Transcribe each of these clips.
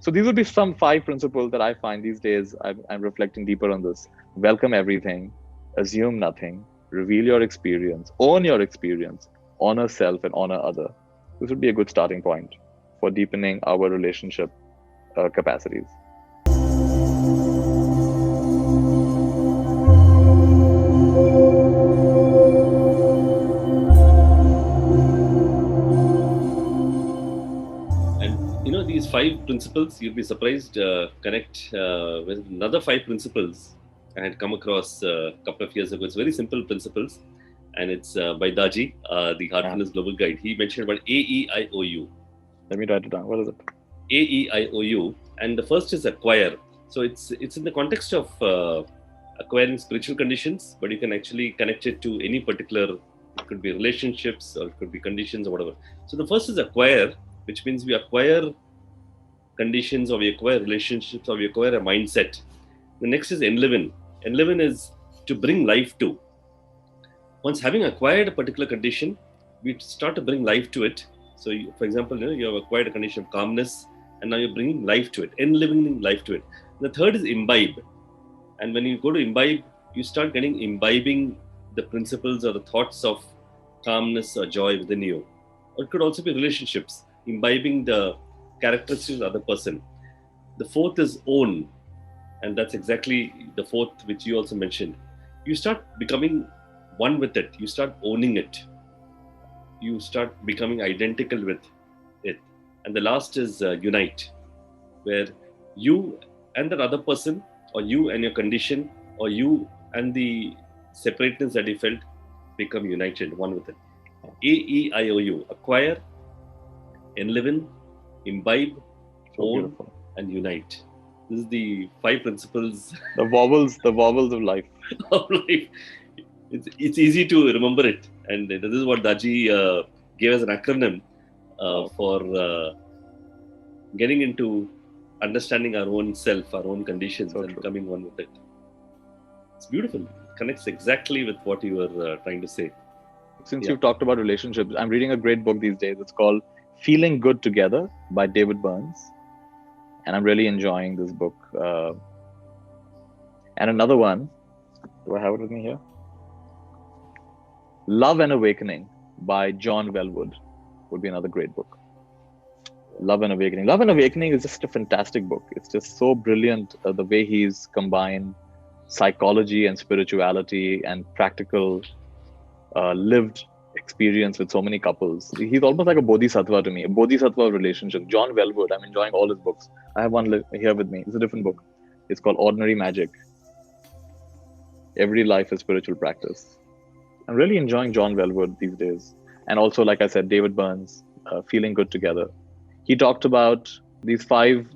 So these would be some 5 principles that I find these days. I'm reflecting deeper on this. Welcome everything, assume nothing, reveal your experience, own your experience, honor self and honor other. This would be a good starting point for deepening our relationship capacities. And these 5 principles, you'll be surprised, connect with another 5 principles I had come across a couple of years ago. It's very simple principles, and it's by Daji, the Yeah. Heartfulness Global Guide. He mentioned about AEIOU. Let me write it down. What is it? AEIOU, and the first is acquire. So it's in the context of acquiring spiritual conditions, but you can actually connect it to any particular. It could be relationships or it could be conditions or whatever. So the first is acquire, which means we acquire conditions or we acquire relationships or we acquire a mindset. The next is Enliven. Enliven is to bring life to. Once having acquired a particular condition, we start to bring life to it. So, for example, you have acquired a condition of calmness, and now you're bringing life to it, enlivening life to it. The third is imbibe. And when you go to imbibe, you start getting imbibing the principles or the thoughts of calmness or joy within you. Or it could also be relationships, imbibing the characteristics of the other person. The fourth is own, and that's exactly the fourth which you also mentioned. You start becoming one with it, you start owning it, you start becoming identical with it. And the last is unite, where you and that other person, or you and your condition, or you and the separateness that you felt become united, one with it. AEIOU, acquire, enliven, imbibe, So own, beautiful. and unite. This is the 5 principles The vowels of life. of life. It's easy to remember it, and this is what Daji gave as an acronym for getting into understanding our own self, our own conditions, So and true. becoming one with it. It's beautiful. It connects exactly with what you were trying to say. Since Yeah. you've talked about relationships, I'm reading a great book these days. It's called Feeling Good Together by David Burns. And I'm really enjoying this book. And another one, do I have it with me here? Love and Awakening by John Wellwood would be another great book. Love and Awakening. Love and Awakening is just a fantastic book. It's just so brilliant the way he's combined psychology and spirituality and practical lived experience with so many couples. He's almost like a bodhisattva to me, a bodhisattva relationship. John Wellwood, I'm enjoying all his books. I have one here with me. It's a different book. It's called Ordinary Magic. Every life is spiritual practice. I'm really enjoying John Wellwood these days. And also, like I said, David Burns, Feeling Good Together. He talked about these five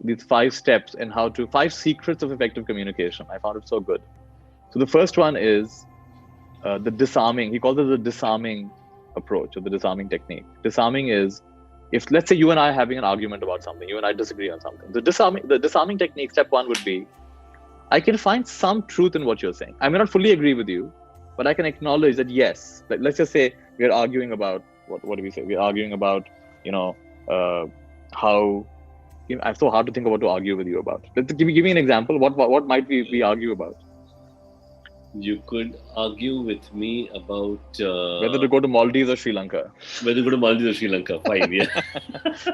steps and how to 5 secrets of effective communication. I found it so good. So the first one is the disarming. He calls it the disarming approach or the disarming technique. Disarming is, if let's say you and I are having an argument about something, you and I disagree on something. The disarming technique, step one would be, I can find some truth in what you're saying. I may not fully agree with you, but I can acknowledge that yes. Let's just say we're arguing about what do we say? We're arguing about how. I'm so hard to think of what to argue with you about. Give me an example. What might we argue about? You could argue with me about Whether to go to Maldives or Sri Lanka. whether to go to Maldives or Sri Lanka. Fine, yeah.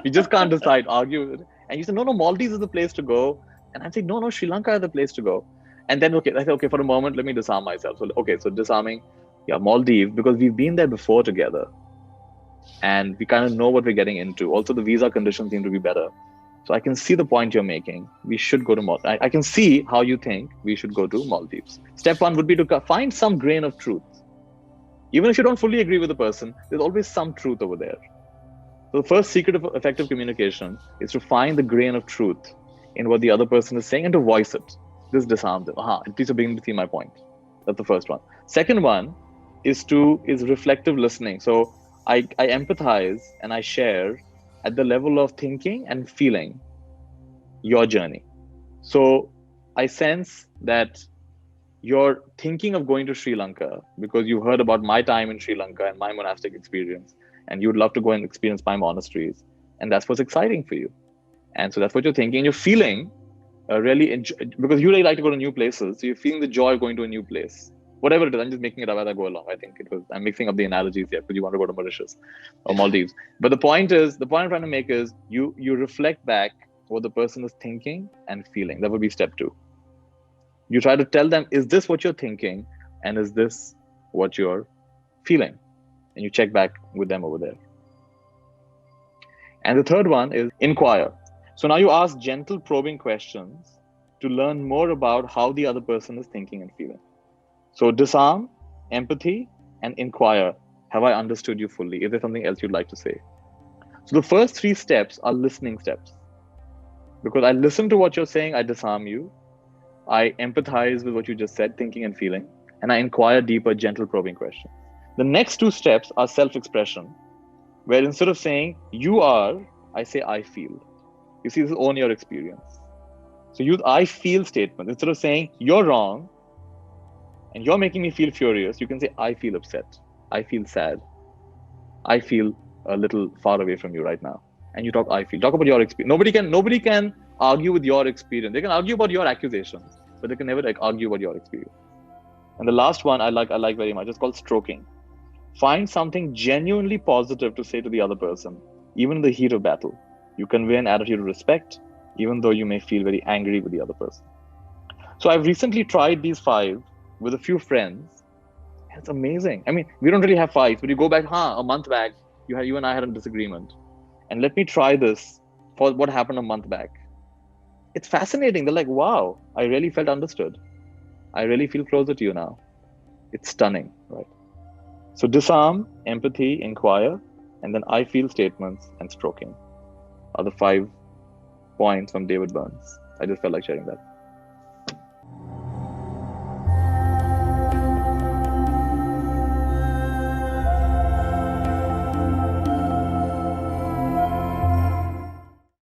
We just can't decide. Argue, and you say no, Maldives is the place to go, and I'm saying no, Sri Lanka is the place to go. And then okay, I say okay, for a moment, let me disarm myself. So okay, so disarming, yeah, Maldives, because we've been there before together, and we kind of know what we're getting into. Also, the visa conditions seem to be better. So I can see the point you're making. We should go to Maldives. I can see how you think we should go to Maldives. Step one would be to find some grain of truth. Even if you don't fully agree with the person, there's always some truth over there. So the first secret of effective communication is to find the grain of truth in what the other person is saying and to voice it. This disarms it. At least you're beginning to see my point. That's the first one. Second one is reflective listening. So I empathize and I share at the level of thinking and feeling your journey. So I sense that you're thinking of going to Sri Lanka because you heard about my time in Sri Lanka and my monastic experience, and you'd love to go and experience my monasteries. And that's what's exciting for you. And so that's what you're thinking. And you're feeling really enjoy, because you really like to go to new places. So you're feeling the joy of going to a new place. Whatever it is, I'm just making it up as I go along. I think I'm mixing up the analogies here because you want to go to Mauritius or Maldives. But the point I'm trying to make is you reflect back what the person is thinking and feeling. That would be step 2. You try to tell them, is this what you're thinking? And is this what you're feeling? And you check back with them over there. And the third one is inquire. So now you ask gentle probing questions to learn more about how the other person is thinking and feeling. So disarm, empathy, and inquire. Have I understood you fully? Is there something else you'd like to say? So the first 3 steps are listening steps. Because I listen to what you're saying, I disarm you. I empathize with what you just said, thinking and feeling. And I inquire deeper, gentle probing questions. The next 2 steps are self-expression, where instead of saying, you are, I say, I feel. You see, this is own your experience. So use I feel statements. Instead of saying, you're wrong, and you're making me feel furious, you can say, I feel upset. I feel sad. I feel a little far away from you right now. And you talk, I feel. Talk about your experience. Nobody can argue with your experience. They can argue about your accusations, but they can never argue about your experience. And the last one I like very much. It's called stroking. Find something genuinely positive to say to the other person, even in the heat of battle. You convey an attitude of respect, even though you may feel very angry with the other person. So I've recently tried these 5 with a few friends. It's amazing. I mean, we don't really have fights, but you go back, a month back, you and I had a disagreement. And let me try this for what happened a month back. It's fascinating. They're like, wow, I really felt understood. I really feel closer to you now. It's stunning, right? So disarm, empathy, inquire, and then I feel statements and stroking are the 5 points from David Burns. I just felt like sharing that.